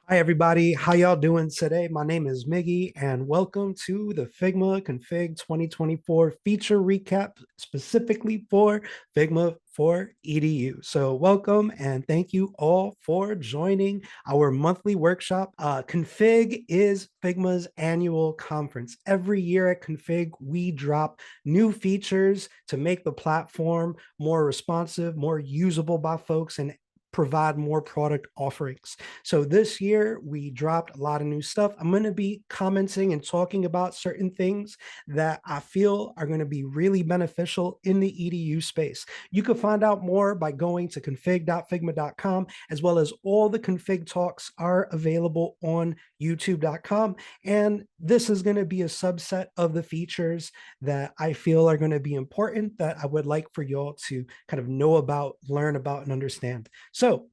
Hi, everybody. How y'all doing today? My name is Miggy, and welcome to the Figma Config 2024 feature recap specifically for Figma for EDU. So welcome and thank you all for joining our monthly workshop. Config is Figma's annual conference. Every year at Config, we drop new features to make the platform more responsive, more usable by folks, and provide more product offerings. So this year we dropped a lot of new stuff. I'm going to be commenting and talking about certain things that I feel are going to be really beneficial in the EDU space. You can find out more by going to config.figma.com, as well as all the config talks are available on youtube.com. And this is going to be a subset of the features that I feel are going to be important that I would like for y'all to kind of know about, learn about, and understand. So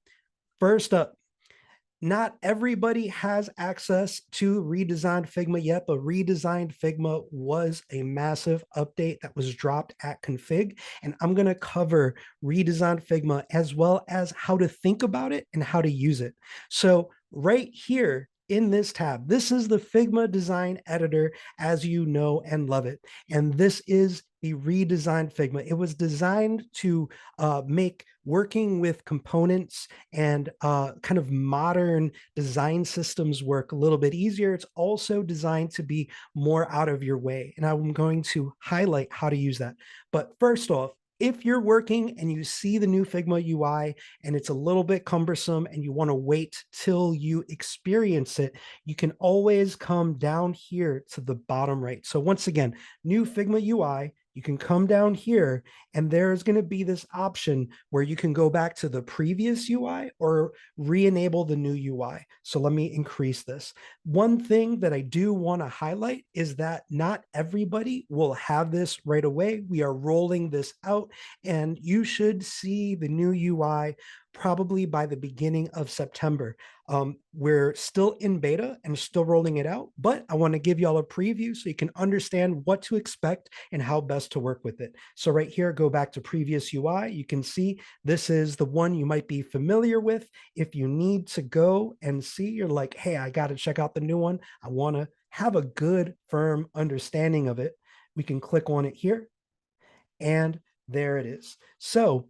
first up, not everybody has access to redesigned Figma yet, but redesigned Figma was a massive update that was dropped at config. And I'm going to cover redesigned Figma as well as how to think about it and how to use it. So right here in this tab, this is the Figma design editor as you know and love it. And this is the redesigned Figma. It was designed to make working with components and kind of modern design systems work a little bit easier. It's also designed to be more out of your way. And I'm going to highlight how to use that. But first off, if you're working and you see the new Figma UI and it's a little bit cumbersome and you want to wait till you experience it, you can always come down here to the bottom right. So once again, new Figma UI, you can come down here and there's going to be this option where you can go back to the previous UI or re-enable the new UI. So let me increase this. One thing that I do want to highlight is that not everybody will have this right away. We are rolling this out and you should see the new UI probably by the beginning of September. We're still in beta and still rolling it out, but I want to give y'all a preview so you can understand what to expect and how best to work with it. So right here, go back to previous UI. You can see this is the one you might be familiar with. If you need to go and see, you're like, hey, I got to check out the new one. I want to have a good, firm understanding of it. We can click on it here and there it is. So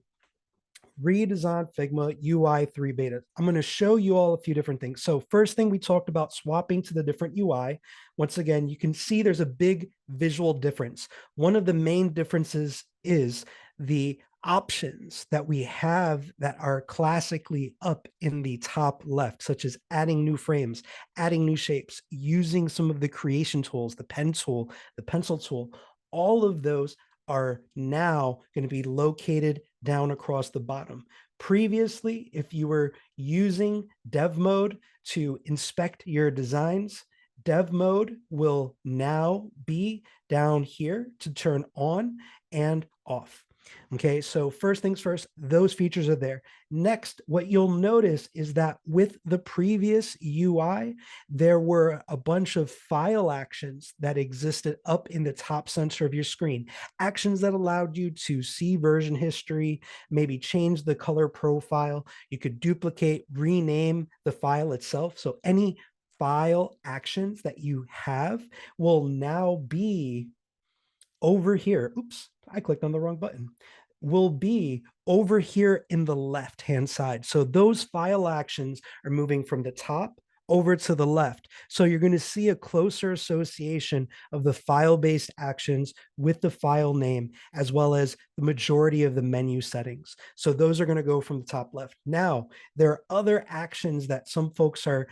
redesigned Figma UI 3 beta. I'm going to show you all a few different things. So first thing we talked about swapping to the different UI. Once again, you can see there's a big visual difference. One of the main differences is the options that we have that are classically up in the top left, such as adding new frames, adding new shapes, using some of the creation tools, the pen tool, the pencil tool. All of those are now going to be located down across the bottom. Previously, if you were using dev mode to inspect your designs, dev mode will now be down here to turn on and off. Okay, so first things first, those features are there. Next, what you'll notice is that with the previous UI, there were a bunch of file actions that existed up in the top center of your screen. Actions that allowed you to see version history, maybe change the color profile. You could duplicate, rename the file itself. So any file actions that you have will now be over here. Oops, I clicked on the wrong button. Will be over here in the left-hand side. So those file actions are moving from the top over to the left. So you're going to see a closer association of the file-based actions with the file name, as well as the majority of the menu settings. So those are going to go from the top left. Now, there are other actions that some folks are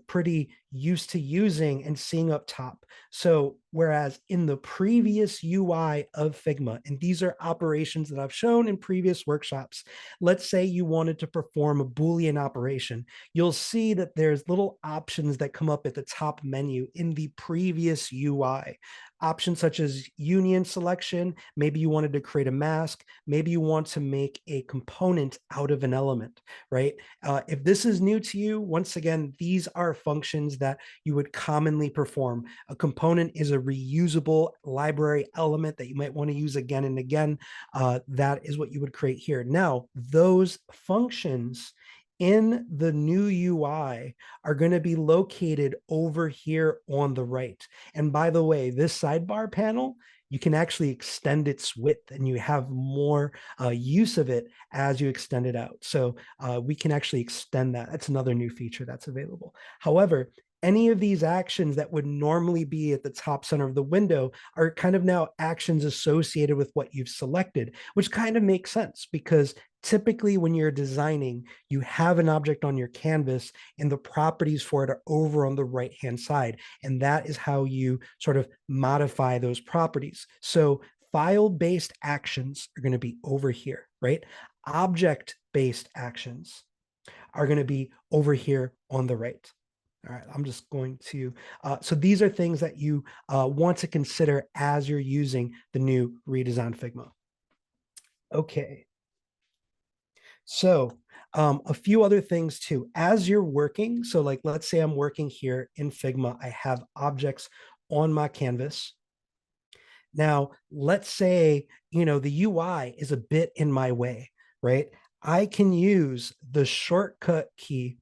pretty used to using and seeing up top. So whereas in the previous UI of Figma, and these are operations that I've shown in previous workshops, let's say you wanted to perform a Boolean operation, you'll see that there's little options that come up at the top menu in the previous UI. Options such as union selection, maybe you wanted to create a mask, maybe you want to make a component out of an element, right? If this is new to you, once again, these are functions that you would commonly perform. A component is a reusable library element that you might want to use again and again. That is what you would create here. Now, those functions in the new UI are going to be located over here on the right. And by the way, this sidebar panel, you can actually extend its width and you have more use of it as you extend it out. So we can actually extend that. That's another new feature that's available. However, any of these actions that would normally be at the top center of the window are kind of now actions associated with what you've selected, which kind of makes sense because typically when you're designing, you have an object on your canvas and the properties for it are over on the right hand side. And that is how you sort of modify those properties. So file-based actions are going to be over here, right? Object-based actions are going to be over here on the right. All right, I'm just going to, so these are things that you want to consider as you're using the new redesigned Figma. Okay, so a few other things too. As you're working, so like let's say I'm working here in Figma, I have objects on my canvas. Now, let's say, the UI is a bit in my way, right? I can use the shortcut key.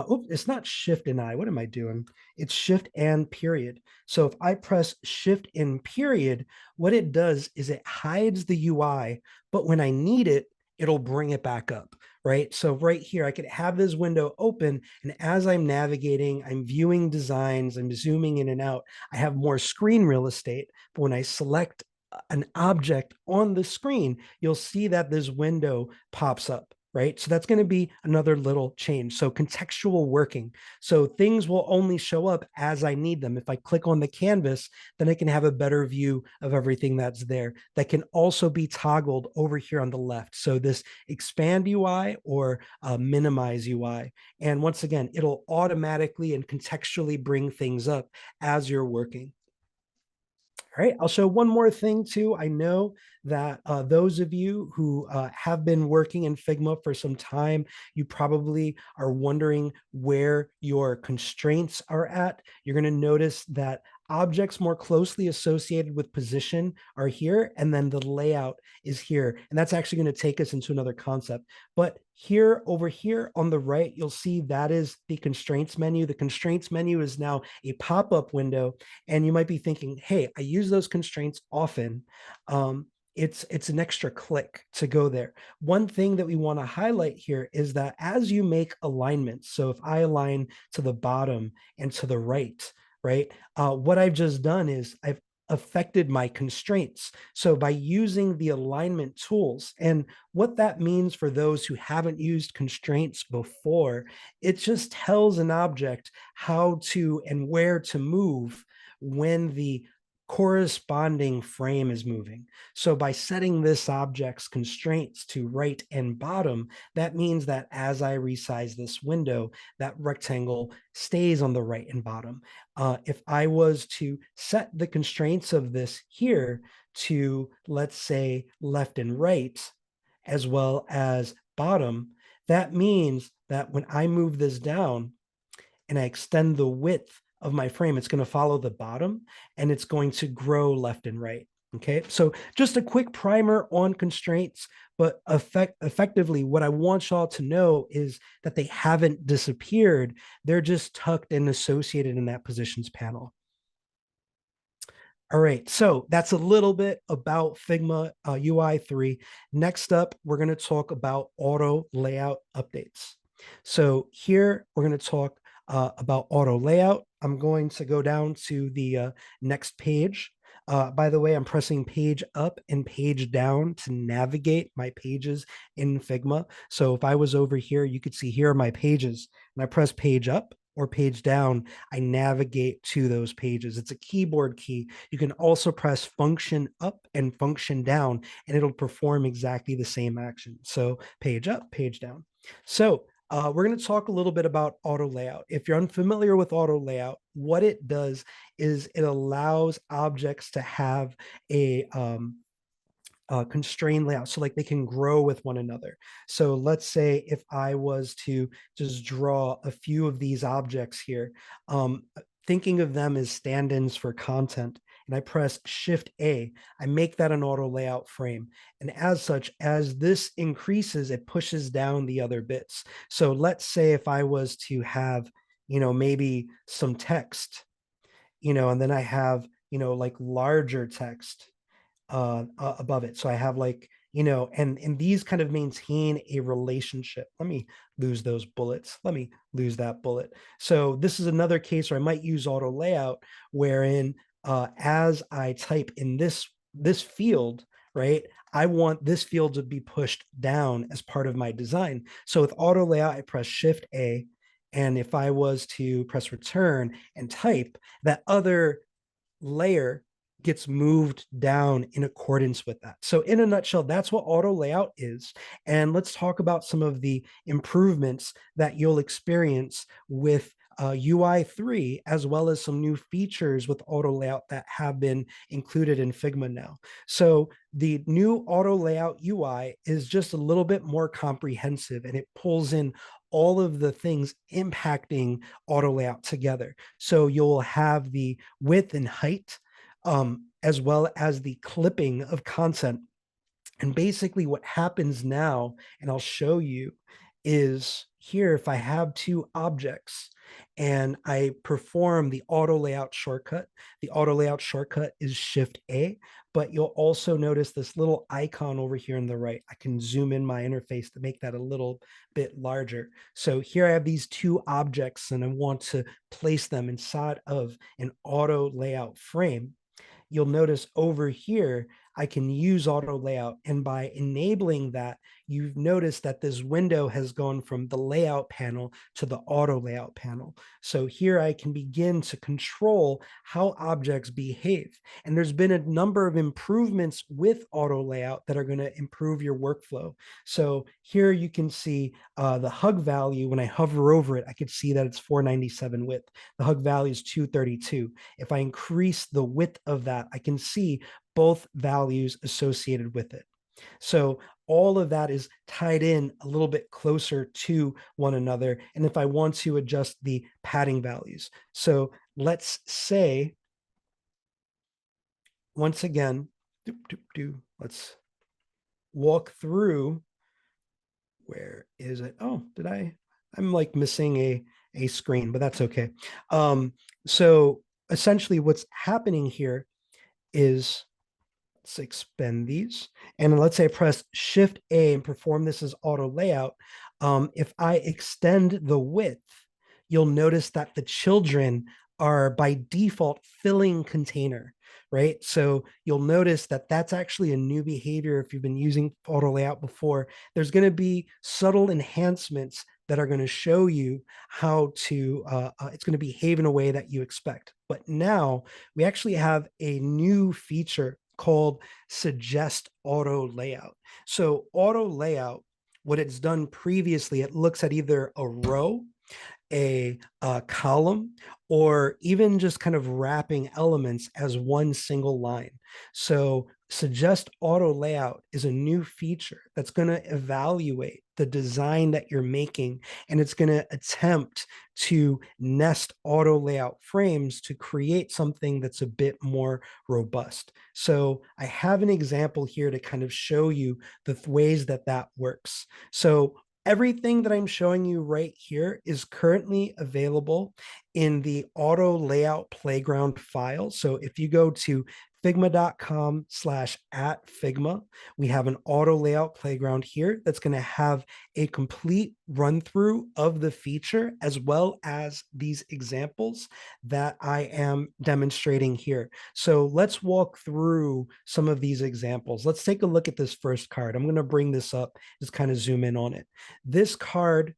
Oops, it's not shift and I. What am I doing? It's shift and period. So if I press shift and period, what it does is it hides the UI, but when I need it, it'll bring it back up, right? So right here, I could have this window open, and as I'm navigating, I'm viewing designs, I'm zooming in and out, I have more screen real estate. But when I select an object on the screen, you'll see that this window pops up, right? So that's going to be another little change. So contextual working. So things will only show up as I need them. If I click on the canvas, then I can have a better view of everything that's there. That can also be toggled over here on the left. So this expand UI or minimize UI. And once again, it'll automatically and contextually bring things up as you're working. All right, I'll show one more thing too. I know that those of you who have been working in Figma for some time, you probably are wondering where your constraints are at. You're going to notice that objects more closely associated with position are here, and then the layout is here. And that's actually going to take us into another concept. But here, over here on the right, you'll see that is the constraints menu. The constraints menu is now a pop-up window, and you might be thinking, hey, I use those constraints often. It's an extra click to go there. One thing that we want to highlight here is that as you make alignments, so if I align to the bottom and to the right, what I've just done is I've affected my constraints. So by using the alignment tools, and what that means for those who haven't used constraints before, it just tells an object how to and where to move when the corresponding frame is moving. So by setting this object's constraints to right and bottom, that means that as I resize this window, that rectangle stays on the right and bottom. If I was to set the constraints of this here to, let's say, left and right, as well as bottom, that means that when I move this down and I extend the width of my frame, it's going to follow the bottom and it's going to grow left and right. Okay, so just a quick primer on constraints, but effectively, what I want y'all to know is that they haven't disappeared. They're just tucked and associated in that positions panel. All right, so that's a little bit about Figma UI 3. Next up, we're going to talk about auto layout updates. So here we're going to talk about auto layout. I'm going to go down to the next page. By the way, I'm pressing page up and page down to navigate my pages in Figma. So if I was over here, you could see here are my pages, and I press page up or page down, I navigate to those pages. It's a keyboard key. You can also press function up and function down, and it'll perform exactly the same action. So page up, page down. So we're going to talk a little bit about auto layout. If you're unfamiliar with auto layout, what it does is it allows objects to have a constrained layout, so like they can grow with one another. So let's say if I was to just draw a few of these objects here, thinking of them as stand-ins for content. and I press Shift A, I make that an auto layout frame. And as such, as this increases, it pushes down the other bits. So let's say if I was to have, maybe some text, and then I have, like larger text above it. So I have like, and these kind of maintain a relationship. Let me lose those bullets. Let me lose that bullet. So this is another case where I might use auto layout, wherein as I type in this field, right, I want this field to be pushed down as part of my design. So with auto layout, I press Shift A. And if I was to press return and type, that other layer gets moved down in accordance with that. So in a nutshell, that's what auto layout is. And let's talk about some of the improvements that you'll experience with UI 3, as well as some new features with auto layout that have been included in Figma now. So the new auto layout UI is just a little bit more comprehensive, and it pulls in all of the things impacting auto layout together. So you'll have the width and height, as well as the clipping of content. And basically what happens now, and I'll show you, is here, if I have two objects and I perform the auto layout shortcut, the auto layout shortcut is Shift A, but you'll also notice this little icon over here on the right. I can zoom in my interface to make that a little bit larger. So here I have these two objects and I want to place them inside of an auto layout frame. You'll notice over here, I can use auto layout. And by enabling that, you've noticed that this window has gone from the layout panel to the auto layout panel. So here I can begin to control how objects behave. And there's been a number of improvements with auto layout that are going to improve your workflow. So here you can see the hug value. When I hover over it, I could see that it's 497 width. The hug value is 232. If I increase the width of that, I can see both values associated with it. So all of that is tied in a little bit closer to one another. And if I want to adjust the padding values, so let's say, once again, let's walk through. Where is it? Oh, I'm like missing a screen, but that's okay. So essentially what's happening here is, let's expand these. And let's say I press Shift A and perform this as auto layout. If I extend the width, you'll notice that the children are by default filling container, right? So you'll notice that that's actually a new behavior. If you've been using auto layout before, there's going to be subtle enhancements that are going to show you how to, it's going to behave in a way that you expect. But now we actually have a new feature called Suggest Auto Layout. So auto layout, what it's done previously, it looks at either a row, a column, or even just kind of wrapping elements as one single line. So Suggest Auto Layout is a new feature that's going to evaluate the design that you're making, and it's going to attempt to nest auto layout frames to create something that's a bit more robust. So I have an example here to kind of show you the ways that that works. So everything that I'm showing you right here is currently available in the auto layout playground file. So if you go to figma.com/@figma, we have an auto layout playground here that's going to have a complete run through of the feature, as well as these examples that I am demonstrating here. So let's walk through some of these examples. Let's take a look at this first card. I'm going to bring this up, just kind of zoom in on it. This card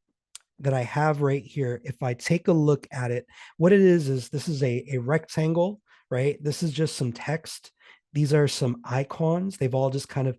that I have right here, if I take a look at it, what it is this is a rectangle, right? This is just some text. These are some icons. They've all just kind of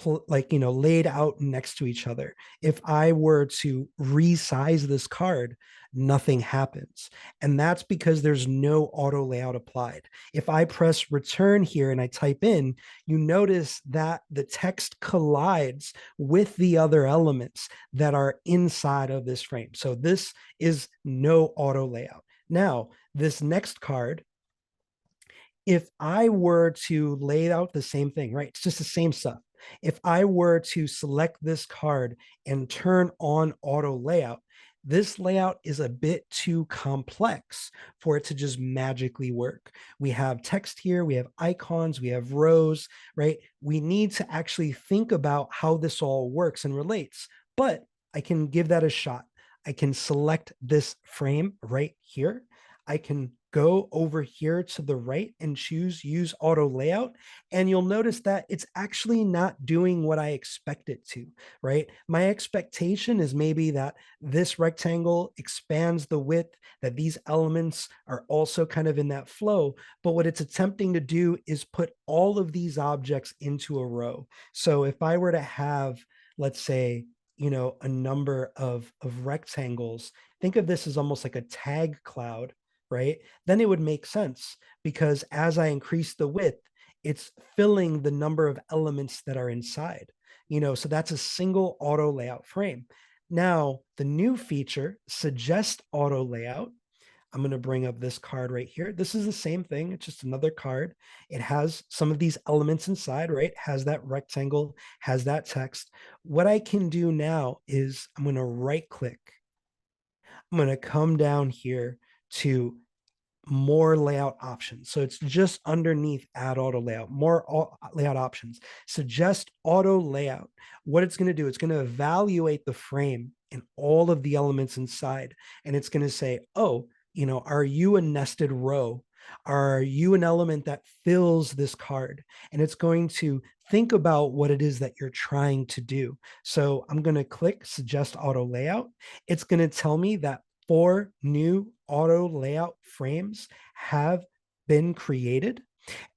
laid out next to each other. If I were to resize this card, nothing happens. And that's because there's no auto layout applied. If I press return here and I type in, you notice that the text collides with the other elements that are inside of this frame. So this is no auto layout. Now, this next card, if I were to lay out the same thing, right? It's just the same stuff. If I were to select this card and turn on auto layout, this layout is a bit too complex for it to just magically work. We have text here, we have icons, we have rows, right? We need to actually think about how this all works and relates, but I can give that a shot. I can select this frame right here. I can go over here to the right and choose use auto layout. And you'll notice that it's actually not doing what I expect it to, right? My expectation is maybe that this rectangle expands the width, that these elements are also kind of in that flow. But what it's attempting to do is put all of these objects into a row. So if I were to have, let's say, a number of rectangles, think of this as almost like a tag cloud, right? Then it would make sense because as I increase the width, it's filling the number of elements that are inside, so that's a single auto layout frame. Now, the new feature, suggest auto layout. I'm going to bring up this card right here. This is the same thing. It's just another card. It has some of these elements inside, right? Has that rectangle, has that text. What I can do now is I'm going to right click. I'm going to come down here to more layout options. So it's just underneath add auto layout, more layout options. Suggest auto layout. What it's going to do, it's going to evaluate the frame and all of the elements inside. And it's going to say, oh, are you a nested row? Are you an element that fills this card? And it's going to think about what it is that you're trying to do. So I'm going to click suggest auto layout. It's going to tell me that 4 new auto layout frames have been created.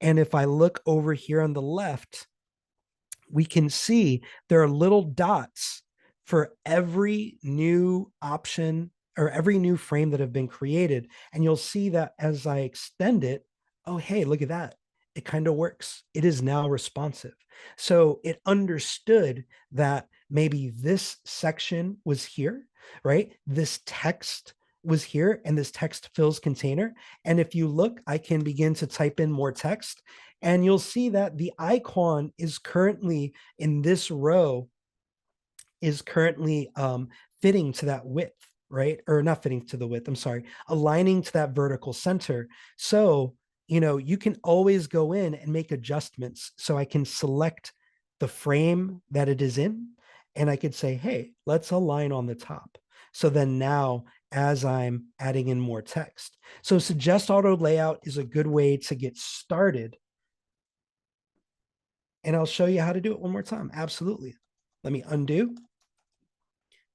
And if I look over here on the left, we can see there are little dots for every new option or every new frame that have been created. And you'll see that as I extend it, oh, hey, look at that. It kind of works. It is now responsive. So it understood that maybe this section was here, right? This text was here and this text fills container. And if you look, I can begin to type in more text and you'll see that the icon is currently in this row is currently fitting to that width, right? Or not fitting to the width, I'm sorry, aligning to that vertical center. So, you can always go in and make adjustments. So I can select the frame that it is in, and I could say, hey, let's align on the top. So then now, as I'm adding in more text. So suggest auto layout is a good way to get started. And I'll show you how to do it one more time. Absolutely. Let me undo.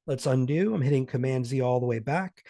Let's undo. I'm hitting Command Z all the way back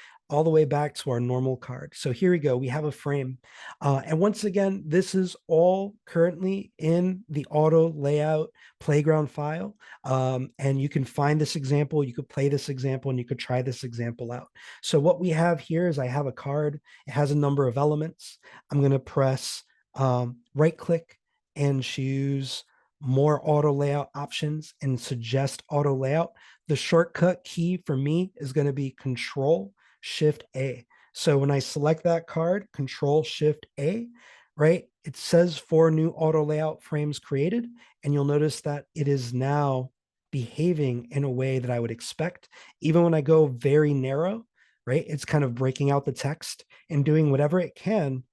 to our normal card. So here we go. We have a frame. And once again, this is all currently in the auto layout playground file. And you can find this example, you could play this example, and you could try this example out. So what we have here is I have a card. It has a number of elements. I'm going to press right click and choose more auto layout options and suggest auto layout. The shortcut key for me is going to be Control Shift A. So when I select that card, Control Shift A, right, it says 4 new auto layout frames created. And you'll notice that it is now behaving in a way that I would expect. Even when I go very narrow, right, it's kind of breaking out the text and doing whatever it can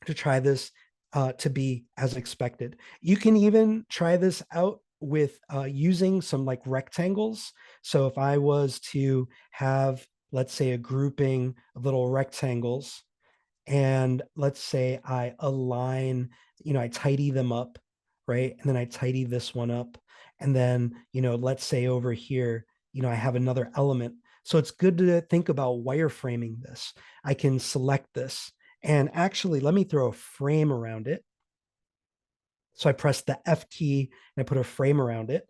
to try this to be as expected. You can even try this out with using some like rectangles. So if I was to have, let's say, a grouping of little rectangles, and let's say I align, I tidy them up, right? And then I tidy this one up. And then, let's say over here, I have another element. So it's good to think about wireframing this. I can select this. And actually, let me throw a frame around it. So I press the F key and I put a frame around it.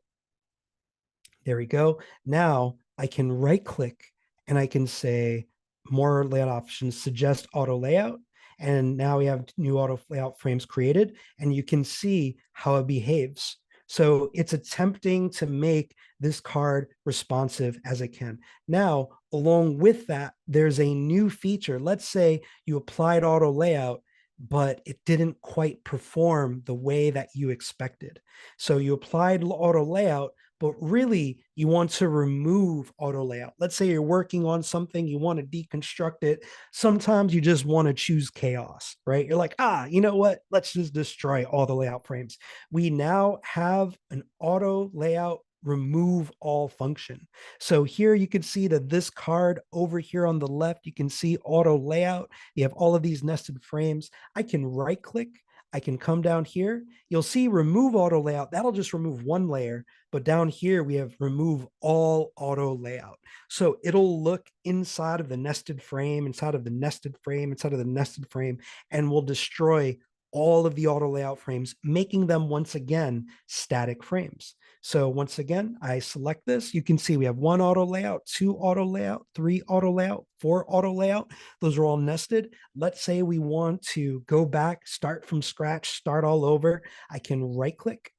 There we go. Now I can right click and I can say more layout options, suggest auto layout. And now we have new auto layout frames created and you can see how it behaves. So it's attempting to make this card responsive as it can. Now, along with that, there's a new feature. Let's say you applied auto layout but it didn't quite perform the way that you expected. So you applied auto layout, but really you want to remove auto layout. Let's say you're working on something, you want to deconstruct it. Sometimes you just want to choose chaos, right? You're like, you know what? Let's just destroy all the layout frames. We now have an auto layout remove all function. So here you can see that this card over here on the left, you can see auto layout. You have all of these nested frames. I can right click. I can come down here. You'll see remove auto layout. That'll just remove one layer. But down here, we have remove all auto layout. So it'll look inside of the nested frame, inside of the nested frame, inside of the nested frame, and will destroy all of the auto layout frames, making them once again static frames. So once again, I select this. You can see we have one auto layout, two auto layout, three auto layout, four auto layout. Those are all nested. Let's say we want to go back, start from scratch, start all over. I can right click.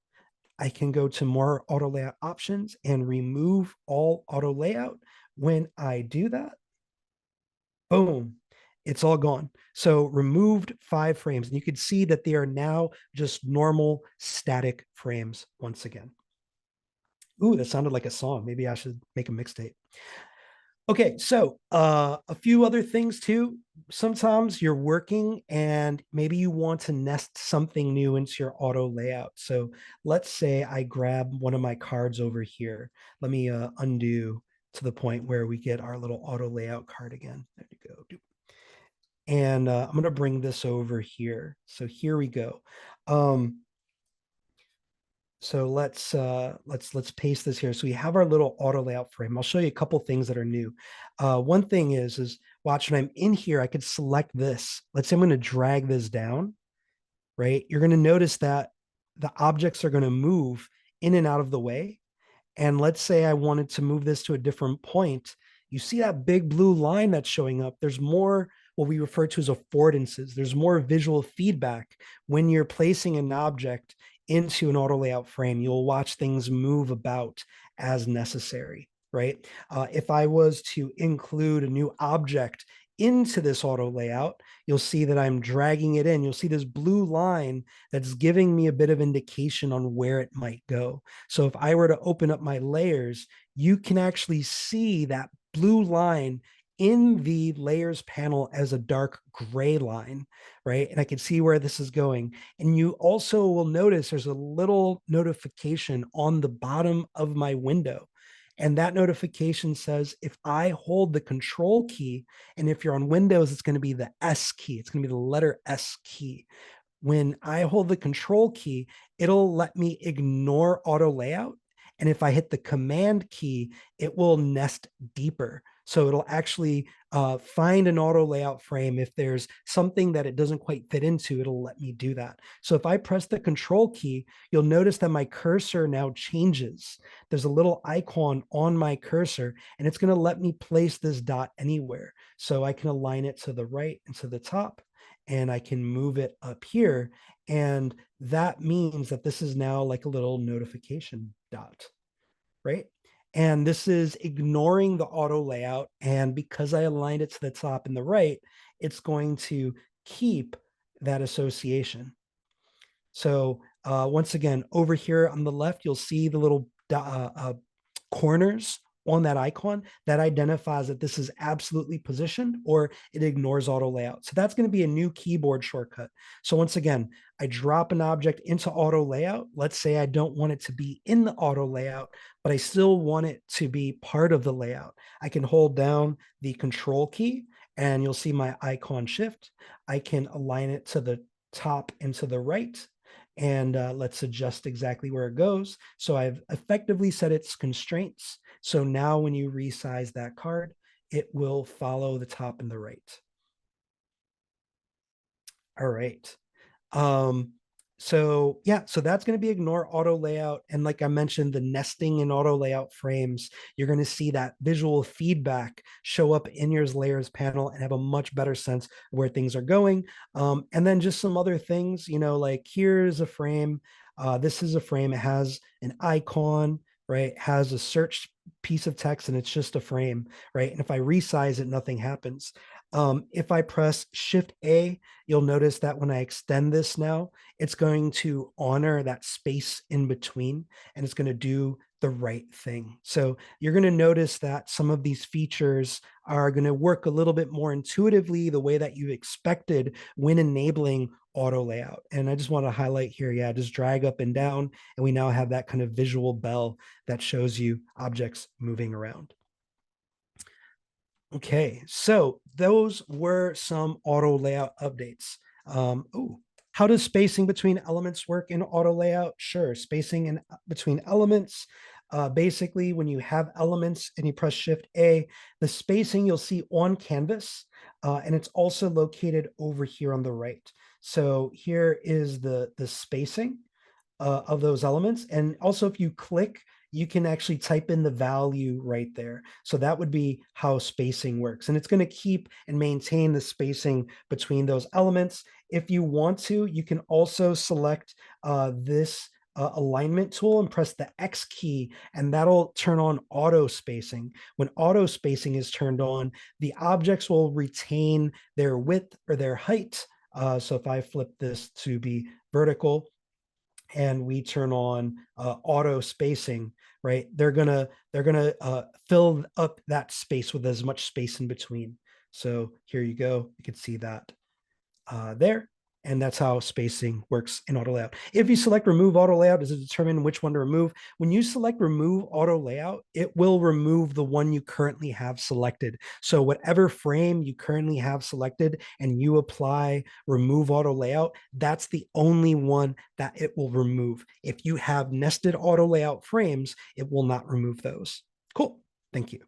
I can go to more auto layout options and remove all auto layout. When I do that, boom, it's all gone. So removed 5 frames. And you can see that they are now just normal static frames once again. Ooh, that sounded like a song. Maybe I should make a mixtape. Okay, so a few other things too. Sometimes you're working and maybe you want to nest something new into your auto layout. So let's say I grab one of my cards over here. Let me undo to the point where we get our little auto layout card again. There you go. And I'm going to bring this over here. So here we go. So let's paste this here. So we have our little auto layout frame. I'll show you a couple things that are new. One thing is watch when I'm in here, I could select this. Let's say I'm going to drag this down, right? You're going to notice that the objects are going to move in and out of the way. And let's say I wanted to move this to a different point. You see that big blue line that's showing up. There's more what we refer to as affordances. There's more visual feedback when you're placing an object into an auto layout frame. You'll watch things move about as necessary, right? If I was to include a new object into this auto layout, you'll see that I'm dragging it in. You'll see this blue line that's giving me a bit of indication on where it might go. So if I were to open up my layers, you can actually see that blue line in the layers panel as a dark gray line, right? And I can see where this is going. And you also will notice there's a little notification on the bottom of my window. And that notification says if I hold the control key, and if you're on Windows, it's going to be the S key, it's going to be the letter S key. When I hold the control key, it'll let me ignore auto layout. And if I hit the command key, it will nest deeper. So it'll actually find an auto layout frame. If there's something that it doesn't quite fit into, it'll let me do that. So if I press the control key, you'll notice that my cursor now changes. There's a little icon on my cursor, and it's going to let me place this dot anywhere. So I can align it to the right and to the top, and I can move it up here. And that means that this is now like a little notification dot, right? And this is ignoring the auto layout. And because I aligned it to the top and the right, it's going to keep that association. So once again, over here on the left, you'll see the little corners on that icon that identifies that this is absolutely positioned or it ignores auto layout. So that's going to be a new keyboard shortcut. So once again, I drop an object into auto layout. Let's say I don't want it to be in the auto layout, but I still want it to be part of the layout. I can hold down the control key and you'll see my icon shift. I can align it to the top and to the right. And let's adjust exactly where it goes. So I've effectively set its constraints. So now when you resize that card, it will follow the top and the right. All right. So yeah, so that's going to be ignore auto layout. And like I mentioned, the nesting and auto layout frames, you're going to see that visual feedback show up in your layers panel and have a much better sense of where things are going. And then just some other things, like here's a frame. This is a frame. It has an icon, right? It has a search piece of text and it's just a frame, right? And if I resize it, nothing happens. If I press Shift A, you'll notice that when I extend this now, it's going to honor that space in between and it's going to do the right thing. So you're going to notice that some of these features are going to work a little bit more intuitively the way that you expected when enabling auto layout. And I just want to highlight here, yeah, just drag up and down, and we now have that kind of visual bell that shows you objects moving around. Okay, so those were some auto layout updates. How does spacing between elements work in auto layout? Sure, spacing in between elements. Basically, when you have elements and you press Shift A, the spacing you'll see on canvas, and it's also located over here on the right. So here is the spacing of those elements. And also, if you click, you can actually type in the value right there. So that would be how spacing works. And it's going to keep and maintain the spacing between those elements. If you want to, you can also select this alignment tool and press the X key, and that'll turn on auto spacing. When auto spacing is turned on, the objects will retain their width or their height. So if I flip this to be vertical, and we turn on auto spacing, right? They're gonna fill up that space with as much space in between. So here you go. You can see that there. And that's how spacing works in auto layout. If you select remove auto layout, does it determine which one to remove? When you select remove auto layout, it will remove the one you currently have selected. So whatever frame you currently have selected and you apply remove auto layout, that's the only one that it will remove. If you have nested auto layout frames, it will not remove those. Cool. Thank you.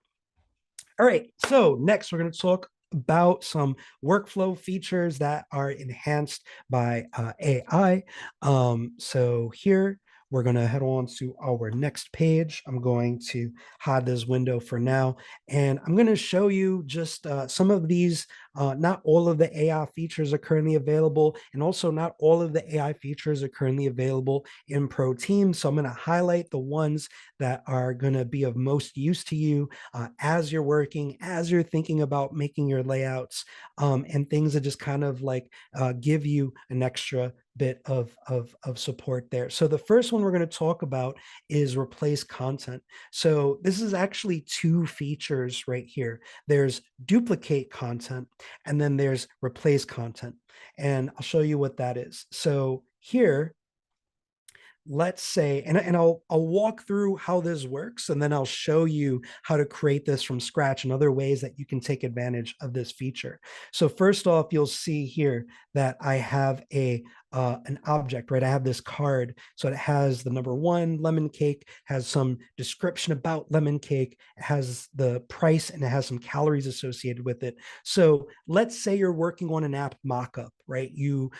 All right, so next we're going to talk about some workflow features that are enhanced by AI. So here we're going to head on to our next page. I'm going to hide this window for now, and I'm going to show you just some of these. Not all of the AI features are currently available, and also not all of the AI features are currently available in Pro Teams. So I'm going to highlight the ones that are going to be of most use to you as you're working, as you're thinking about making your layouts, and things that just kind of like give you an extra bit of support there. So the first one we're going to talk about is replace content. So this is actually two features right here. There's duplicate content, and then there's replace content. And I'll show you what that is. So here, let's say, and I'll walk through how this works, and then I'll show you how to create this from scratch and other ways that you can take advantage of this feature. So first off, you'll see here that I have an object, right? I have this card. So it has the number 1 lemon cake, has some description about lemon cake, it has the price, and it has some calories associated with it. So let's say you're working on an app mockup, right? You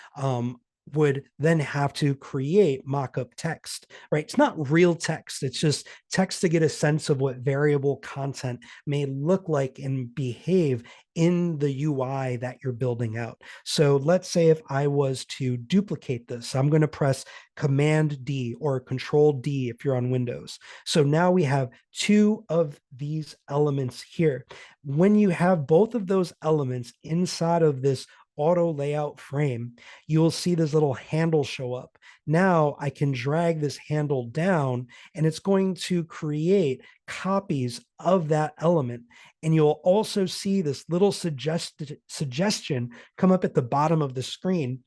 would then have to create mock-up text, right? It's not real text. It's just text to get a sense of what variable content may look like and behave in the UI that you're building out. So let's say if I was to duplicate this, I'm going to press Command D or Control D if you're on Windows. So now we have two of these elements here. When you have both of those elements inside of this auto layout frame, you'll see this little handle show up. Now I can drag this handle down, and it's going to create copies of that element. And you'll also see this little suggestion come up at the bottom of the screen,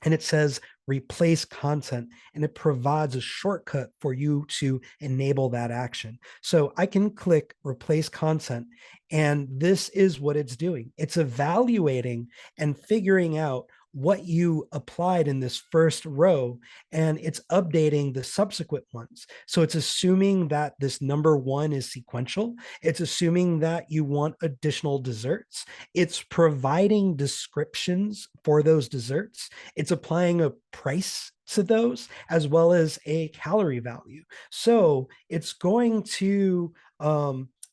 and it says replace content, and it provides a shortcut for you to enable that action. So I can click replace content, and this is what it's doing. It's evaluating and figuring out what you applied in this first row, and it's updating the subsequent ones. So it's assuming that this number 1 is sequential. It's assuming that you want additional desserts. It's providing descriptions for those desserts. It's applying a price to those as well as a calorie value. So it's going to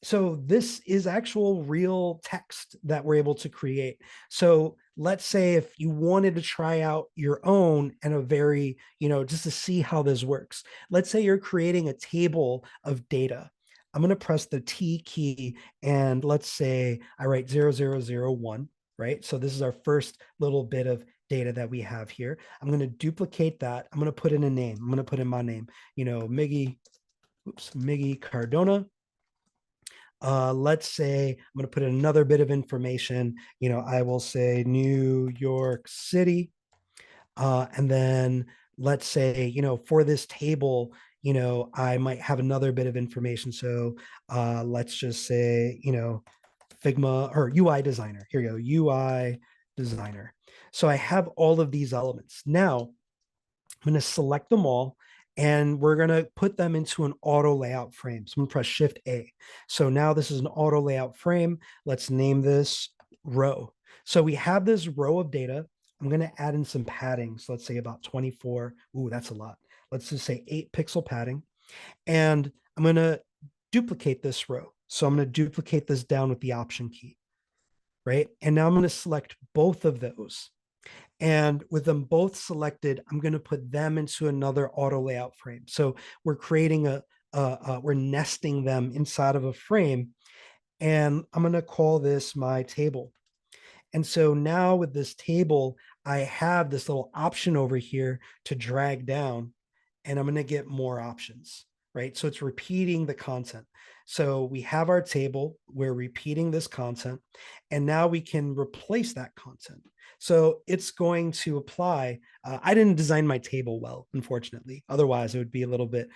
so this is actual real text that we're able to create. So let's say if you wanted to try out your own and a very, just to see how this works. Let's say you're creating a table of data. I'm going to press the T key, and let's say I write 0001, right? So this is our first little bit of data that we have here. I'm going to duplicate that. I'm going to put in a name. I'm going to put in my name, Miggy Cardona. Let's say I'm going to put in another bit of information. I will say New York City. And then let's say, for this table, I might have another bit of information. So let's just say, Figma or UI designer. Here you go, UI designer. So I have all of these elements. Now I'm going to select them all, and we're going to put them into an auto layout frame. So I'm going to press Shift A. So now this is an auto layout frame. Let's name this row. So we have this row of data. I'm going to add in some padding. So let's say about 24. Ooh, that's a lot. Let's just say 8-pixel padding. And I'm going to duplicate this row. So I'm going to duplicate this down with the Option key, right? And now I'm going to select both of those. And with them both selected, I'm going to put them into another auto layout frame. So we're creating we're nesting them inside of a frame. And I'm going to call this my table. And so now with this table, I have this little option over here to drag down, and I'm going to get more options, right? So it's repeating the content. So we have our table, we're repeating this content, and now we can replace that content. So it's going to apply. I didn't design my table well, unfortunately. Otherwise, it would be a little bit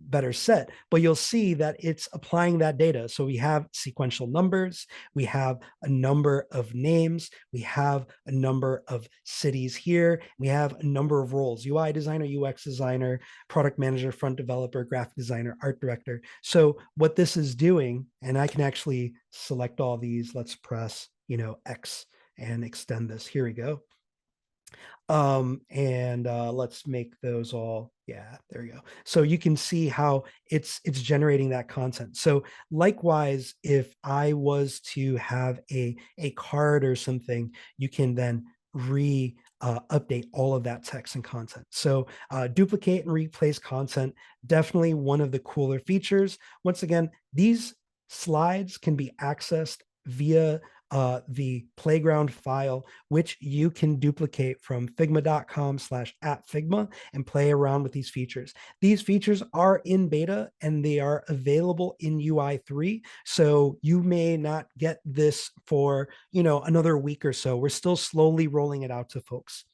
better set, but you'll see that it's applying that data. So we have sequential numbers, we have a number of names, we have a number of cities here, we have a number of roles: UI designer, UX designer, product manager, front developer, graphic designer, art director. So what this is doing, and I can actually select all these, let's press, X and extend this. Here we go. And let's make those all, yeah, there you go. So you can see how it's generating that content. So likewise, if I was to have a card or something, you can then update all of that text and content. So duplicate and replace content, definitely one of the cooler features. Once again, these slides can be accessed via the playground file, which you can duplicate from figma.com/@figma and play around with these features. These features are in beta and they are available in UI 3. So you may not get this for, another week or so. We're still slowly rolling it out to folks.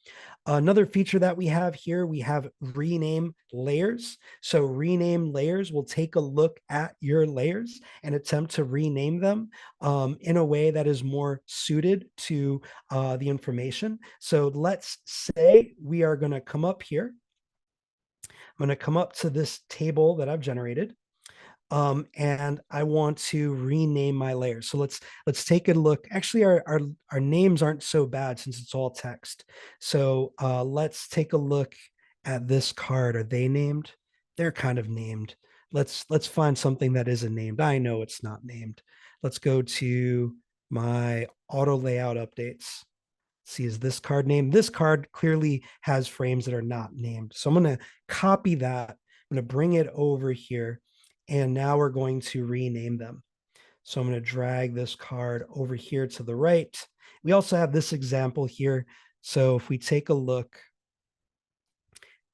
Another feature that we have here, we have rename layers. So rename layers will take a look at your layers and attempt to rename them in a way that is more suited to the information. So let's say we are going to come up here. I'm going to come up to this table that I've generated. And I want to rename my layers. So let's take a look. Actually, our names aren't so bad since it's all text. So let's take a look at this card. Are they named? They're kind of named. Let's find something that isn't named. I know it's not named. Let's go to my auto layout updates. See, is this card named? This card clearly has frames that are not named. So I'm going to copy that. I'm going to bring it over here. And now we're going to rename them. So I'm going to drag this card over here to the right. We also have this example here. So if we take a look,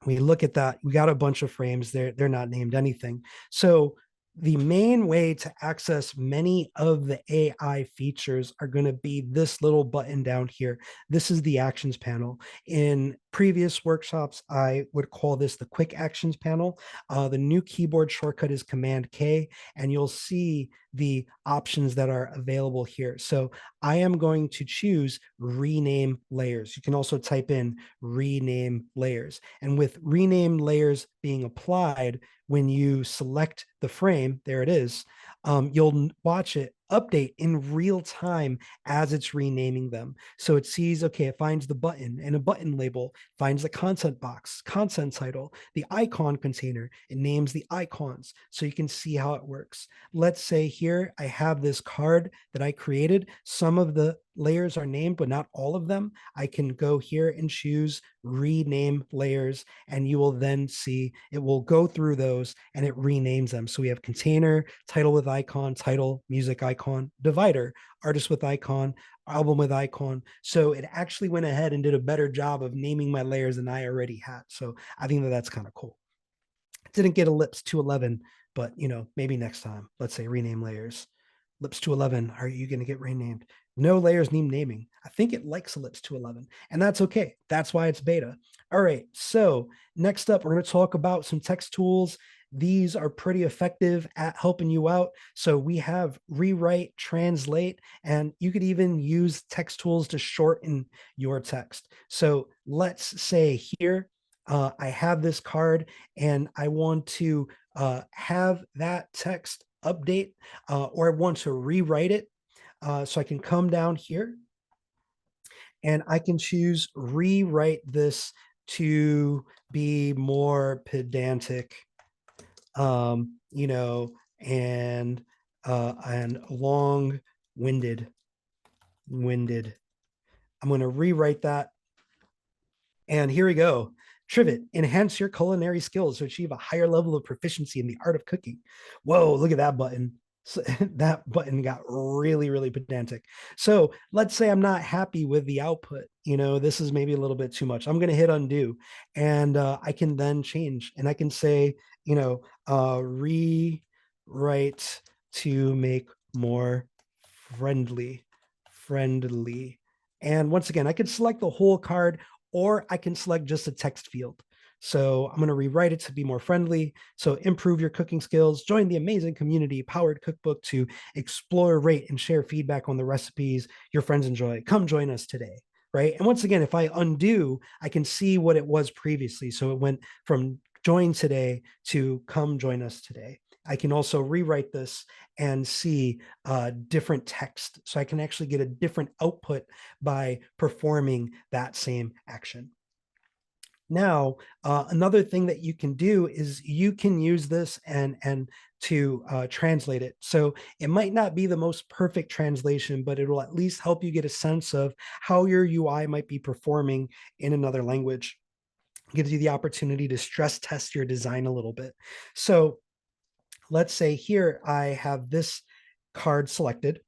we look at that, we got a bunch of frames. They're not named anything. So the main way to access many of the AI features are going to be this little button down here. This is the actions panel. In previous workshops, I would call this the quick actions panel. The new keyboard shortcut is Command K, and you'll see the options that are available here. So I am going to choose rename layers. You can also type in rename layers. And with rename layers being applied, when you select the frame, there it is, you'll watch it update in real time as it's renaming them. So it sees, okay, it finds the button and a button label, finds the content box, content title, the icon container, it names the icons. So you can see how it works. Let's say here I have this card that I created. Some of the layers are named, but not all of them, I can go here and choose rename layers, and you will then see it will go through those and it renames them. So we have container, title with icon, title, music icon, divider, artist with icon, album with icon. So it actually went ahead and did a better job of naming my layers than I already had. So I think that that's kind of cool. Didn't get ellipse 211, but maybe next time. Let's say rename layers. Ellipse 211, are you going to get renamed? No layers need naming. I think it likes ellipse 211, and that's okay. That's why it's beta. All right, so next up, we're going to talk about some text tools. These are pretty effective at helping you out. So we have rewrite, translate, and you could even use text tools to shorten your text. So let's say here, I have this card and I want to have that text update, or I want to rewrite it. So I can come down here and I can choose rewrite this to be more pedantic, and long-winded. I'm going to rewrite that. And here we go. Trivet, enhance your culinary skills to achieve a higher level of proficiency in the art of cooking. Whoa, look at that button. So that button got really, really pedantic. So let's say I'm not happy with the output. This is maybe a little bit too much. I'm going to hit undo, and I can then change, and I can say, rewrite to make more friendly. And once again, I could select the whole card, or I can select just a text field. So I'm going to rewrite it to be more friendly. So improve your cooking skills, join the amazing community powered cookbook to explore, rate, and share feedback on the recipes your friends enjoy. Come join us today. Right. And once again, if I undo, I can see what it was previously. So it went from join today to come join us today. I can also rewrite this and see different text. So I can actually get a different output by performing that same action. Now, another thing that you can do is you can use this and to translate it. So it might not be the most perfect translation, but it will at least help you get a sense of how your UI might be performing in another language. It gives you the opportunity to stress test your design a little bit. So let's say here I have this card selected,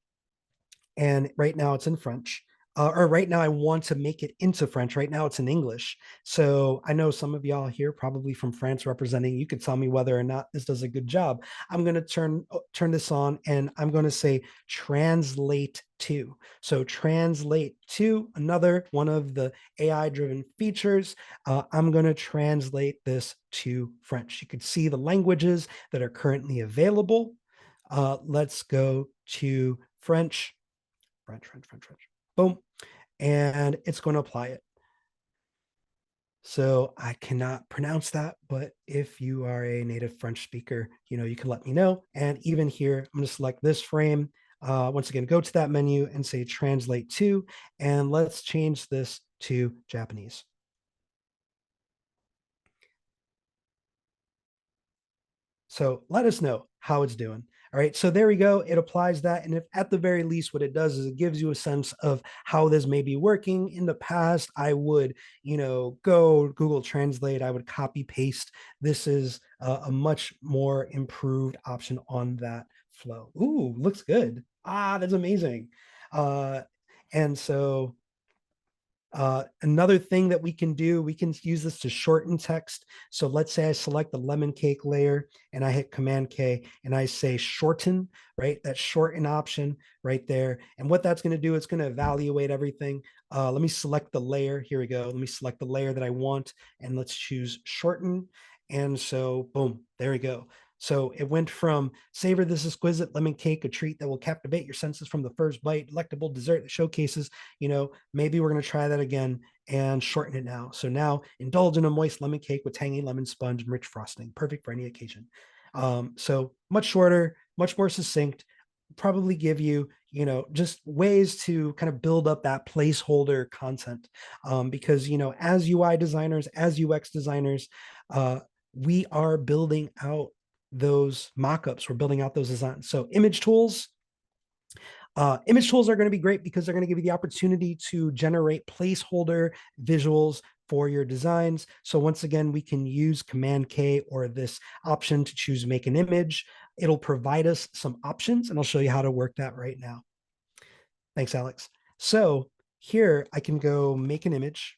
and right now it's in French. Or right now I want to make it into French. Right now it's in English. So I know some of y'all here probably from France representing. You could tell me whether or not this does a good job. I'm going to turn this on, and I'm going to say translate to. So translate to, another one of the AI driven features. I'm going to translate this to French. You could see the languages that are currently available. Let's go to French. Boom. And it's going to apply it. So I cannot pronounce that, but if you are a native French speaker, you can let me know. And even here, I'm going to select this frame. Once again, go to that menu and say translate to, and let's change this to Japanese. So let us know how it's doing. All right, so there we go. It applies that. And if at the very least, what it does is it gives you a sense of how this may be working. In the past, I would, go Google Translate, I would copy paste. This is a much more improved option on that flow. Ooh, looks good. That's amazing. And so another thing that we can do, we can use this to shorten text. So let's say I select the lemon cake layer and I hit Command K and I say shorten, right? That shorten option right there. And what that's going to do, it's going to evaluate everything. Let me select the layer. Here we go. Let me select the layer that I want, and let's choose shorten. And so boom, there we go. So it went from savor this exquisite lemon cake, a treat that will captivate your senses from the first bite, delectable dessert that showcases, maybe we're going to try that again and shorten it now. So now indulge in a moist lemon cake with tangy lemon sponge and rich frosting, perfect for any occasion. So much shorter, much more succinct, probably give you, just ways to kind of build up that placeholder content. Because, as UI designers, as UX designers, we are building out those mockups. We're building out those designs. So image tools, Image tools are going to be great because they're going to give you the opportunity to generate placeholder visuals for your designs. So once again, we can use Command K or this option to choose make an image. It'll provide us some options, and I'll show you how to work that right now. Thanks, Alex. So here I can go make an image,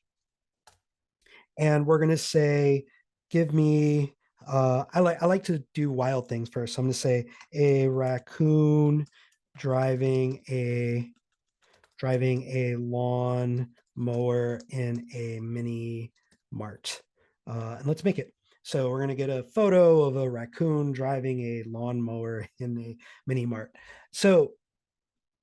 and we're going to say, give me, I like to do wild things first. So I'm going to say a raccoon driving a lawn mower in a mini mart. And let's make it. So we're going to get a photo of a raccoon driving a lawn mower in a mini mart. So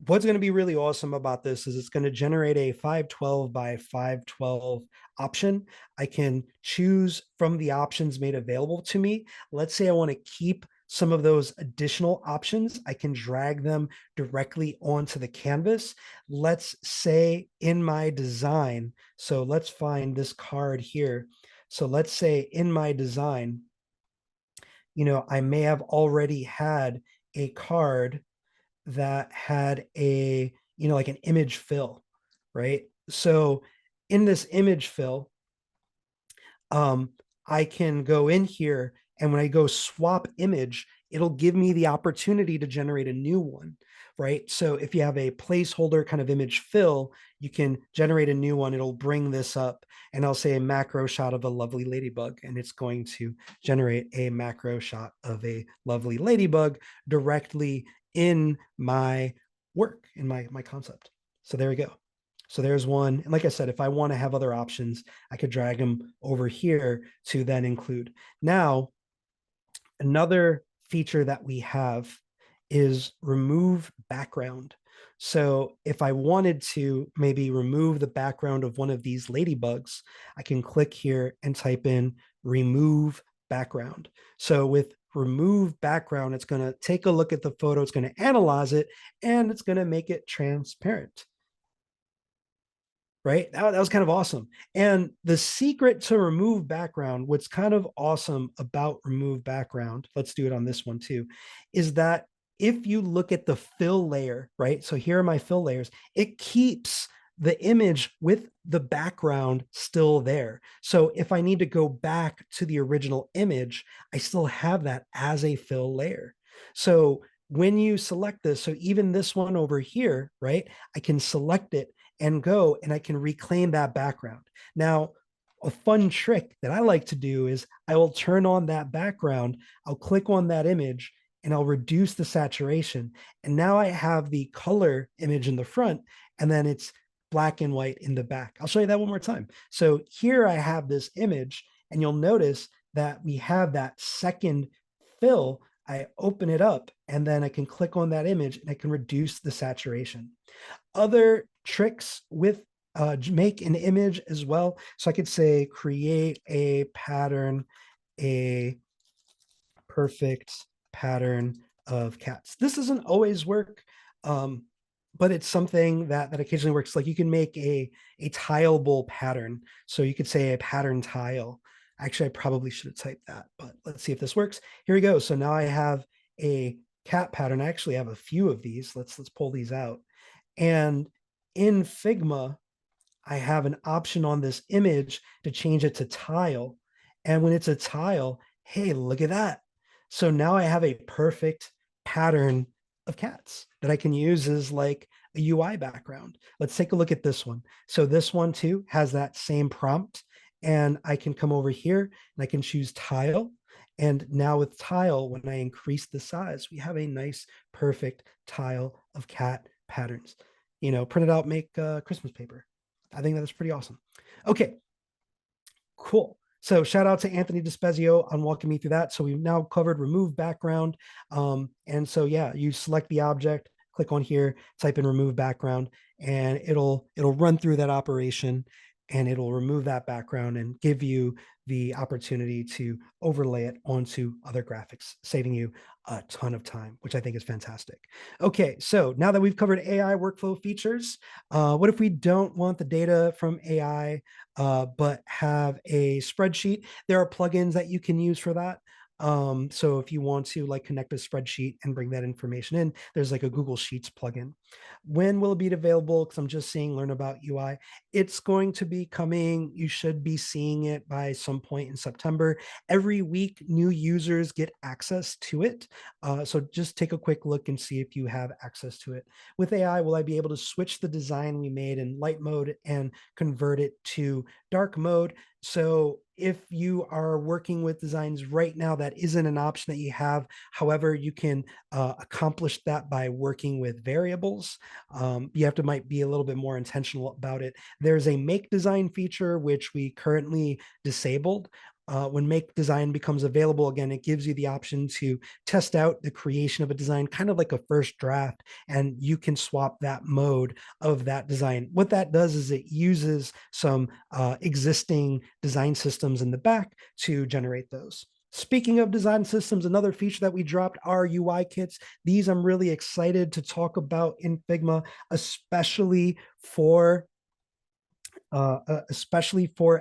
what's going to be really awesome about this is it's going to generate a 512 by 512 option. I can choose from the options made available to me. Let's say I want to keep some of those additional options. I can drag them directly onto the canvas. Let's say in my design, so let's find this card here. So let's say in my design, I may have already had a card that had a, like an image fill, right? So in this image fill, um, I can go in here, and when I go swap image, it'll give me the opportunity to generate a new one, right? So if you have a placeholder kind of image fill, you can generate a new one. It'll bring this up, and I'll say a macro shot of a lovely ladybug, and it's going to generate a macro shot of a lovely ladybug directly in my work, in my concept. So there we go. So there's one. And like I said, if I want to have other options, I could drag them over here to then include. Now, another feature that we have is remove background. So if I wanted to maybe remove the background of one of these ladybugs, I can click here and type in remove background. So with remove background, it's going to take a look at the photo, it's going to analyze it, and it's going to make it transparent. Right? That was kind of awesome. And the secret to remove background, what's kind of awesome about remove background, let's do it on this one too, is that if you look at the fill layer, right? So here are my fill layers, it keeps the image with the background still there. So if I need to go back to the original image, I still have that as a fill layer. So when you select this, so even this one over here, right? I can select it and go, and I can reclaim that background. Now, a fun trick that I like to do is I will turn on that background, I'll click on that image, and I'll reduce the saturation. And now I have the color image in the front, and then it's black and white in the back. I'll show you that one more time. So here I have this image, and you'll notice that we have that second fill. I open it up, and then I can click on that image, and I can reduce the saturation. Other tricks with make an image as well. So I could say create a pattern, a perfect pattern of cats. This doesn't always work, but it's something that occasionally works. Like you can make a tileable pattern. So you could say a pattern tile. Actually, I probably should have typed that, but let's see if this works. Here we go. So now I have a cat pattern. I actually have a few of these. Let's pull these out. And in Figma, I have an option on this image to change it to tile. And when it's a tile, hey, look at that. So now I have a perfect pattern of cats that I can use as like a UI background. Let's take a look at this one. So this one too has that same prompt, and I can come over here and I can choose tile. And now with tile, when I increase the size, we have a nice, perfect tile of cat patterns. Print it out, make Christmas paper. I think that's pretty awesome. Okay, cool. So shout out to Anthony Despezio on walking me through that. So we've now covered remove background. And so, yeah, you select the object, click on here, type in remove background, and it'll run through that operation, and it'll remove that background and give you the opportunity to overlay it onto other graphics, saving you a ton of time, which I think is fantastic. Okay, so now that we've covered AI workflow features, what if we don't want the data from AI, but have a spreadsheet? There are plugins that you can use for that. So if you want to like connect a spreadsheet and bring that information in, there's like a Google Sheets plugin. When will it be available? Because I'm just seeing learn about UI. It's going to be coming. You should be seeing it by some point in September. Every week, new users get access to it. So just take a quick look and see if you have access to it. With AI, will I be able to switch the design we made in light mode and convert it to dark mode? So if you are working with designs right now, that isn't an option that you have. However, you can accomplish that by working with variables. You have to might be a little bit more intentional about it. There's a make design feature, which we currently disabled. When make design becomes available again, it gives you the option to test out the creation of a design, kind of like a first draft, and you can swap that mode of that design. What that does is it uses some existing design systems in the back to generate those. Speaking of design systems, another feature that we dropped are UI kits. These I'm really excited to talk about in Figma, especially for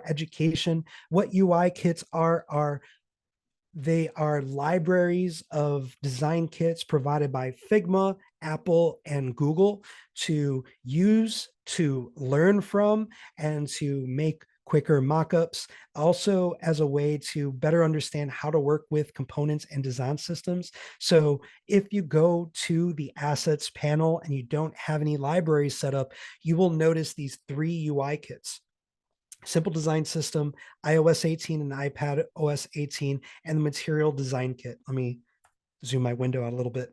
education. What UI kits are they are libraries of design kits provided by Figma, Apple, and Google to use, to learn from, and to make quicker mockups. Also, as a way to better understand how to work with components and design systems. So, if you go to the assets panel and you don't have any libraries set up, you will notice these 3 UI kits: Simple Design System, iOS 18 and iPad OS 18, and the Material Design Kit. Let me zoom my window out a little bit.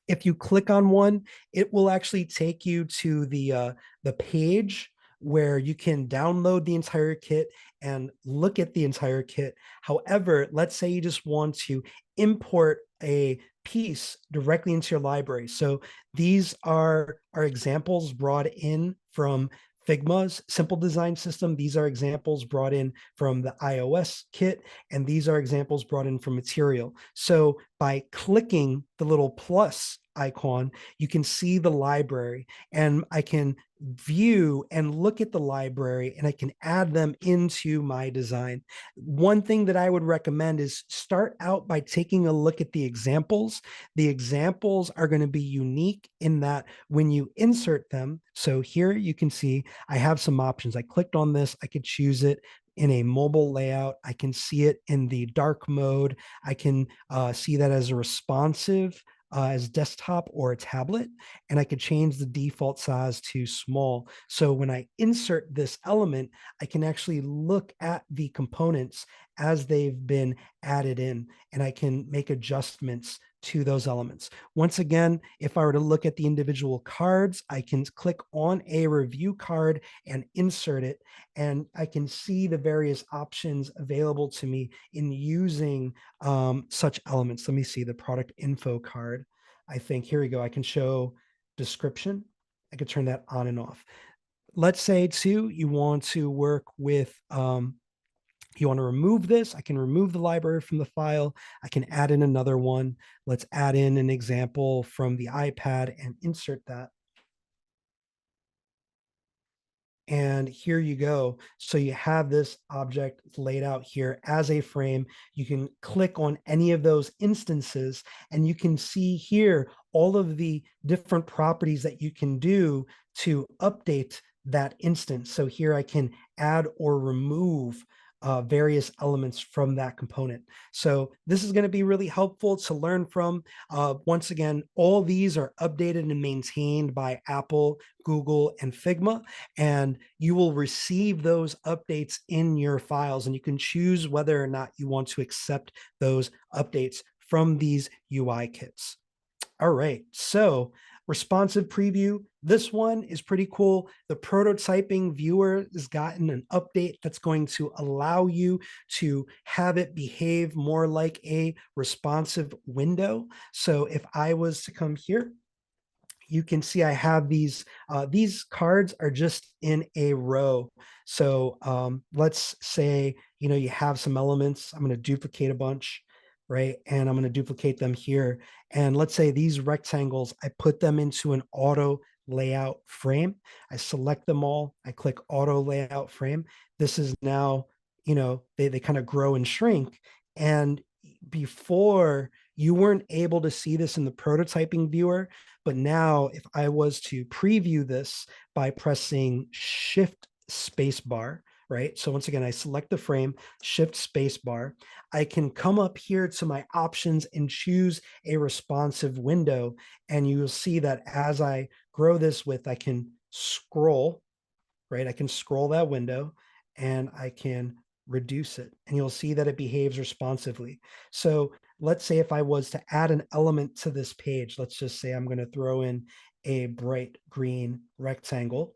If you click on one, it will actually take you to the page where you can download the entire kit and look at the entire kit. However, let's say you just want to import a piece directly into your library. So these are examples brought in from Figma's simple design system. These are examples brought in from the iOS kit, and these are examples brought in from Material. So by clicking the little plus icon, you can see the library, and I can view and look at the library, and I can add them into my design. One thing that I would recommend is start out by taking a look at the examples. The examples are going to be unique in that when you insert them, so here you can see I have some options. I clicked on this, I could choose it in a mobile layout. I can see it in the dark mode. I can see that as a responsive, as desktop or a tablet, and I could change the default size to small. So when I insert this element, I can actually look at the components as they've been added in, and I can make adjustments to those elements. Once again, if I were to look at the individual cards, I can click on a review card and insert it, and I can see the various options available to me in using such elements. Let me see the product info card. I think here we go. I can show description. I could turn that on and off. Let's say too, you want to work with you want to remove this, I can remove the library from the file. I can add in another one. Let's add in an example from the iPad and insert that. And here you go. So you have this object laid out here as a frame. You can click on any of those instances, and you can see here all of the different properties that you can do to update that instance. So here I can add or remove various elements from that component. So this is going to be really helpful to learn from. Once again, all these are updated and maintained by Apple, Google, and Figma, and you will receive those updates in your files, and you can choose whether or not you want to accept those updates from these UI kits. All right, so responsive preview. This one is pretty cool. The prototyping viewer has gotten an update that's going to allow you to have it behave more like a responsive window. So if I was to come here, you can see I have these cards are just in a row. So let's say, you have some elements. I'm going to duplicate a bunch, right? And I'm going to duplicate them here. And let's say these rectangles, I put them into an auto layout frame. I select them all. I click auto layout frame. This is now, they kind of grow and shrink. And before you weren't able to see this in the prototyping viewer, but now if I was to preview this by pressing Shift Spacebar, right? So once again, I select the frame, Shift Spacebar. I can come up here to my options and choose a responsive window. And you will see that as I grow this width, I can scroll, right? I can scroll that window and I can reduce it, and you'll see that it behaves responsively. So let's say if I was to add an element to this page, let's just say I'm going to throw in a bright green rectangle,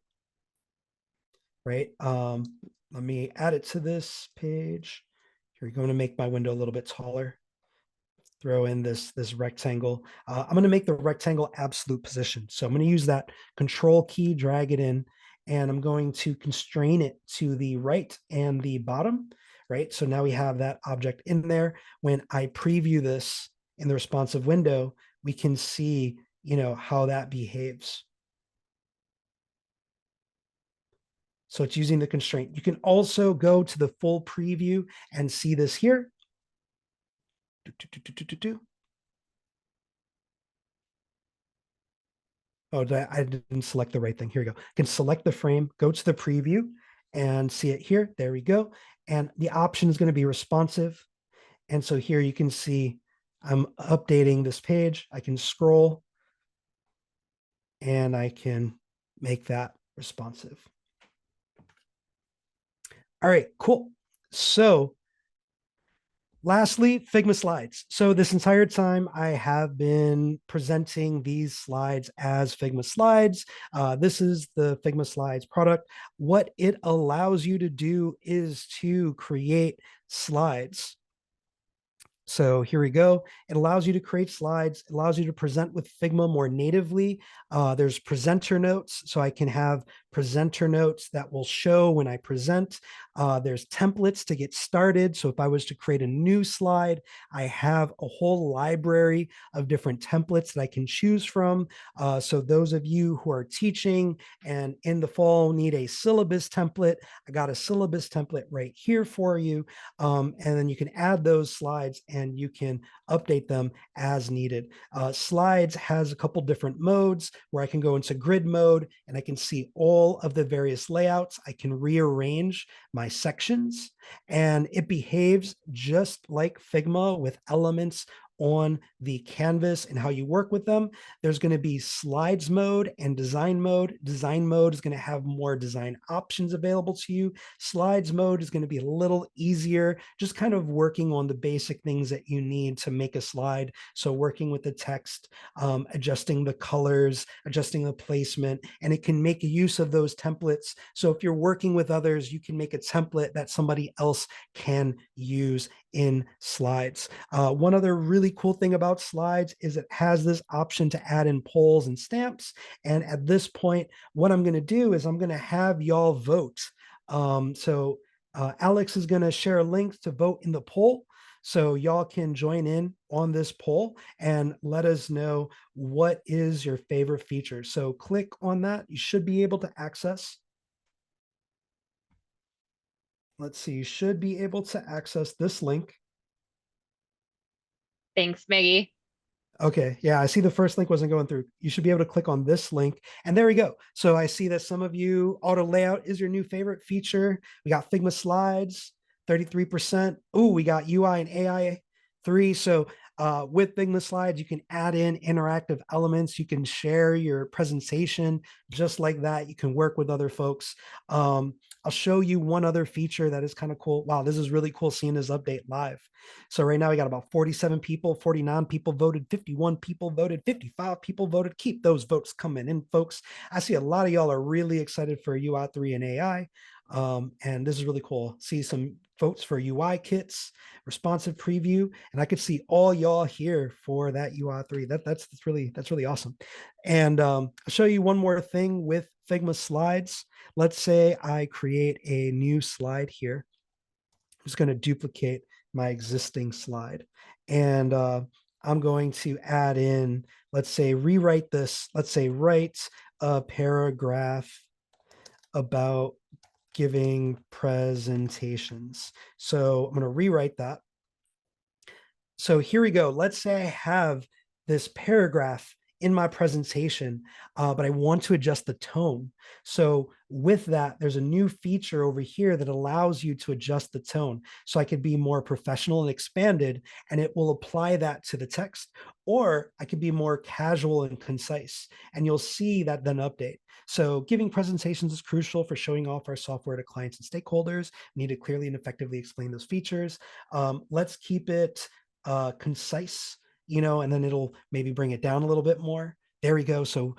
right? Let me add it to this page. Here, we're going to make my window a little bit taller. Throw in this rectangle. I'm going to make the rectangle absolute position. So I'm going to use that control key, drag it in, and I'm going to constrain it to the right and the bottom, right? So now we have that object in there. When I preview this in the responsive window, we can see, how that behaves. So it's using the constraint. You can also go to the full preview and see this here. Oh, I didn't select the right thing. Here we go. I can select the frame, go to the preview and see it here. There we go. And the option is going to be responsive. And so here you can see I'm updating this page. I can scroll and I can make that responsive. All right, cool. So lastly, Figma Slides. So this entire time I have been presenting these slides as Figma Slides. This is the Figma Slides product. What it allows you to do is to create slides. So here we go. It allows you to create slides. It allows you to present with Figma more natively. There's presenter notes, so I can have presenter notes that will show when I present. There's templates to get started. So if I was to create a new slide, I have a whole library of different templates that I can choose from. So those of you who are teaching and in the fall need a syllabus template, I got a syllabus template right here for you. And then you can add those slides and you can update them as needed. Slides has a couple different modes where I can go into grid mode and I can see all of the various layouts. I can rearrange my sections and it behaves just like Figma with elements on the canvas and how you work with them. There's going to be slides mode and design mode. Design mode is going to have more design options available to you. Slides mode is going to be a little easier, just kind of working on the basic things that you need to make a slide. So working with the text, adjusting the colors, adjusting the placement, and it can make use of those templates. So if you're working with others, you can make a template that somebody else can use in slides. One other really cool thing about slides is it has this option to add in polls and stamps. And at this point, what I'm going to do is I'm going to have y'all vote. So Alex is going to share a link to vote in the poll. So y'all can join in on this poll and let us know what is your favorite feature. So click on that. You should be able to access. Let's see, you should be able to access this link. Thanks, Maggie. Okay, yeah, I see the first link wasn't going through. You should be able to click on this link, and there we go. So I see that some of you, auto layout is your new favorite feature. We got Figma Slides, 33%. Oh, we got UI and AI 3. So with Figma Slides, you can add in interactive elements. You can share your presentation just like that. You can work with other folks. I'll show you one other feature that is kind of cool. Wow, this is really cool seeing this update live. So right now we got about 47 people, 49 people voted, 51 people voted, 55 people voted. Keep those votes coming in, folks. I see a lot of y'all are really excited for UI3 and AI. And this is really cool. See some votes for UI kits, responsive preview, and I could see all y'all here for that UI3. That's really awesome. And I'll show you one more thing with Figma Slides. Let's say I create a new slide here. I'm just going to duplicate my existing slide, and I'm going to add in, let's say, rewrite this. Let's say write a paragraph about giving presentations. So I'm going to rewrite that. So here we go. Let's say I have this paragraph in my presentation, but I want to adjust the tone. So with that, there's a new feature over here that allows you to adjust the tone. So I could be more professional and expanded, and it will apply that to the text. Or I could be more casual and concise, and you'll see that then update. So giving presentations is crucial for showing off our software to clients and stakeholders. We need to clearly and effectively explain those features. Let's keep it concise, and then it'll maybe bring it down a little bit more. There we go. So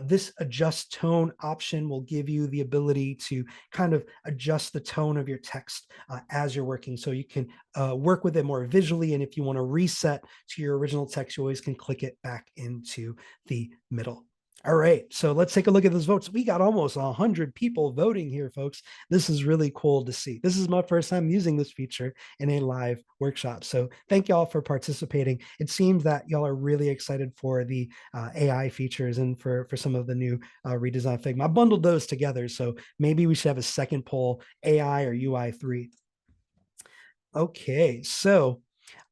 this adjust tone option will give you the ability to kind of adjust the tone of your text as you're working. So you can work with it more visually. And if you want to reset to your original text, you always can click it back into the middle. All right, so let's take a look at those votes. We got almost 100 people voting here, folks. This is really cool to see. This is my first time using this feature in a live workshop. So thank y'all for participating. It seems that y'all are really excited for the AI features and for some of the new redesigned Figma. I bundled those together, so maybe we should have a second poll, AI or UI3. Okay, so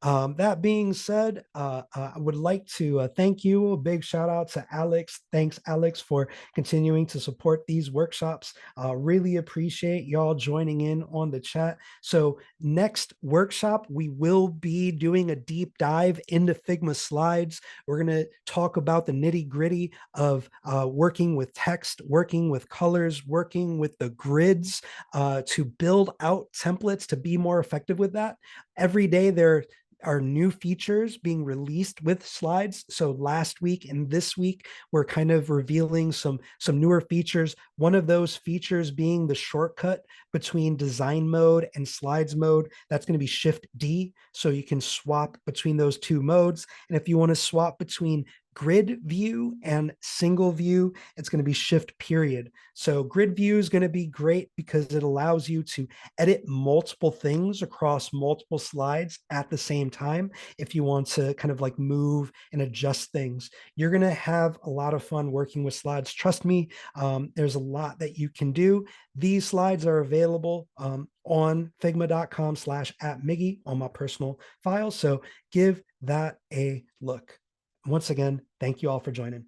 that being said, I would like to thank you. A big shout out to Alex. Thanks, Alex, for continuing to support these workshops. Really appreciate y'all joining in on the chat. So next workshop, we will be doing a deep dive into Figma Slides. We're going to talk about the nitty gritty of working with text, working with colors, working with the grids to build out templates to be more effective with that. Every day there are new features being released with slides. So last week and this week, we're kind of revealing some newer features. One of those features being the shortcut between design mode and slides mode. That's going to be Shift D. So you can swap between those two modes. And if you want to swap between grid view and single view, it's going to be Shift period. So grid view is going to be great because it allows you to edit multiple things across multiple slides at the same time. If you want to kind of like move and adjust things, you're going to have a lot of fun working with slides. Trust me, there's a lot that you can do. These slides are available on figma.com/@Miggy on my personal file. So give that a look. Once again, thank you all for joining.